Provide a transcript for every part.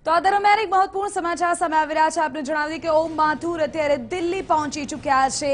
તો આ દરમિયાન એક મહત્વપૂર્ણ સમાચાર સામે આવી રહ્યા છે। આપણે જણાવી કે ઓમ માથુર અત્યારે દિલ્હી પહોંચી ચૂક્યા છે।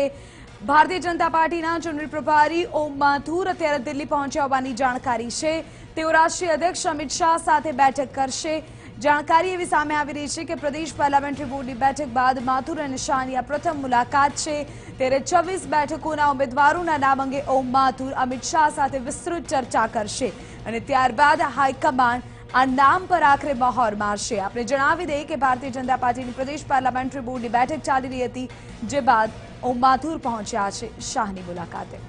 ભારતીય જનતા પાર્ટીના ચૂંટણી પ્રભારી ઓમ માથુર અત્યારે દિલ્હી પહોંચ્યા હોવાની જાણકારી છે। તેઓ રાષ્ટ્રીય અધ્યક્ષ અમિત શાહ સાથે બેઠક કરશે। જાણકારી એવી સામે આવી રહી છે કે પ્રદેશ પાર્લામેન્ટરી બોર્ડની બેઠક બાદ માથુર અને શાહની આ પ્રથમ મુલાકાત છે। ત્યારે 26 બેઠકોના ઉમેદવારોના નામ અંગે ઓમ માથુર અમિત શાહ સાથે વિસ્તૃત ચર્ચા કરશે અને ત્યારબાદ હાઈકમાન્ડ આ નામ પર આખરે મહોર મારશે। આપણે જણાવી દઈએ કે ભારતીય જનતા પાર્ટીની પ્રદેશ પાર્લામેન્ટરી બોર્ડની બેઠક ચાલી રહી હતી, જે બાદ ઓમ માથુર પહોંચ્યા છે શાહની મુલાકાતે।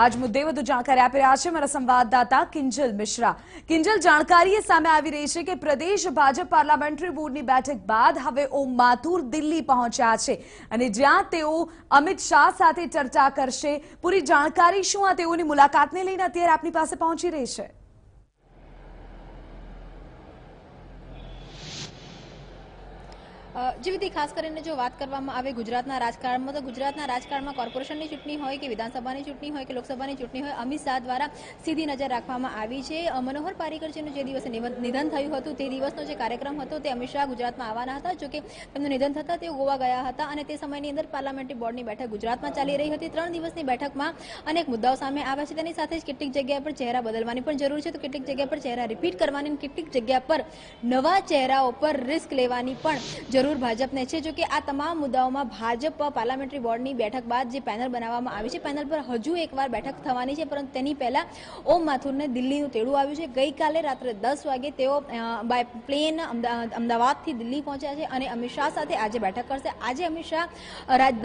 આજ મુદ્દે વધુ જાણકારી આપી રહ્યા છે મારા સંવાદદાતા કિંજલ મિશ્રા। કિંજલ, જાણકારી એ સામે આવી રહી છે કે પ્રદેશ ભાજપ પાર્લામેન્ટરી બોર્ડની બેઠક બાદ હવે ઓમ માથુર દિલ્હી પહોંચ્યા છે અને જ્યાં તેઓ અમિત શાહ સાથે ચર્ચા કરશે। પૂરી જાણકારી શું આ તેઓની મુલાકાતને લઈને અત્યારે આપની પાસે પહોંચી રહી છે? જેવી ખાસ કરીને જો વાત કરવામાં આવે ગુજરાતના રાજકારણમાં, તો ગુજરાતના રાજકારણમાં કોર્પોરેશનની ચૂંટણી હોય કે વિધાનસભાની ચૂંટણી હોય કે લોકસભાની ચૂંટણી હોય, અમિત શાહ દ્વારા સીધી નજર રાખવામાં આવી છે। મનોહર પારીકરજીનું જે દિવસે નિધન થયું હતું તે દિવસનો જે કાર્યક્રમ હતો તે અમિત શાહ ગુજરાતમાં આવવાના હતા। જોકે તેમનું નિધન થતાં તેઓ ગોવા ગયા હતા અને તે સમયની અંદર પાર્લામેન્ટરી બોર્ડની બેઠક ગુજરાતમાં ચાલી રહી હતી। 3 દિવસની બેઠકમાં અનેક મુદ્દાઓ સામે આવ્યા છે। તેની સાથે જ કેટલીક જગ્યા પર ચહેરા બદલવાની પણ જરૂર છે, તો કેટલીક જગ્યા પર ચહેરા રિપીટ કરવાની, કેટલીક જગ્યા પર નવા ચહેરાઓ પર રિસ્ક લેવાની પણ જરૂર ભાજપને છે। જો કે આ તમામ મુદ્દાઓમાં ભાજપ પાર્લામેન્ટરી બોર્ડની બેઠક બાદ જે પેનલ બનાવવામાં આવી છે, પેનલ પર હજુ એકવાર બેઠક થવાની છે, પરંતુ તેની પહેલા ઓમ માથુરને દિલ્હીનું તેડું આવ્યું છે। ગઈકાલે રાત્રે 10 વાગે તેઓ બાય પ્લેન અમદાવાદથી દિલ્હી પહોંચ્યા છે અને અમિત શાહ સાથે આજે બેઠક કરશે। આજે અમિત શાહ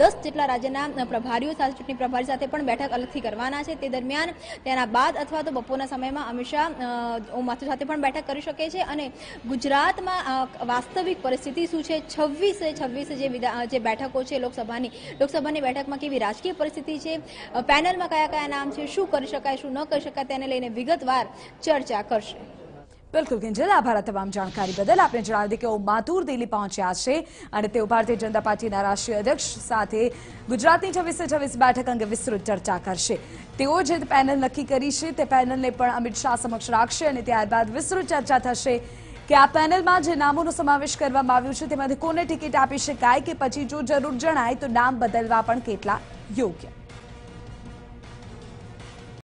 10 જેટલા રાજ્યના પ્રભારીઓ સાથે, ચૂંટણી પ્રભારી સાથે પણ બેઠક અલગથી કરવાના છે। તે દરમિયાન તેના બાદ અથવા તો બપોરના સમયમાં અમિત શાહ ઓમ માથુર સાથે પણ બેઠક કરી શકે છે અને ગુજરાતમાં વાસ્તવિક પરિસ્થિતિ શું છે, 26 જે બેઠકો છે લોકસભાની બેઠકમાં કેવી રાજકીય પરિસ્થિતિ છે, પેનલમાં કયા કયા નામ છે, શું કરી શકાય શું ન કરી શકાય, તેને લઈને વિગતવાર ચર્ચા કરશે। બિલકુલ કિંજલ, આભાર તમામ જાણકારી બદલ। આપણે જણાવી દઈએ કે ઓમ માથુર દિલ્હી પહોંચ્યા છે અને તેઓ ભારતીય જનતા પાર્ટીના રાષ્ટ્રીય અધ્યક્ષ સાથે ગુજરાતની 26 બેઠક અંગે વિસ્તૃત ચર્ચા કરશે। તેઓ જે પેનલ નક્કી કરી છે તે પેનલને પણ અમિત શાહ સમક્ષ રાખશે અને ત્યારબાદ વિસ્તૃત ચર્ચા થશે કે આ પેનલમાં જે નામોનો સમાવેશ કરવામાં આવ્યો છે તેમાંથી કોને ટિકિટ આપી શકાય કે પછી જો જરૂર જણાય તો નામ બદલવા પણ કેટલા યોગ્ય।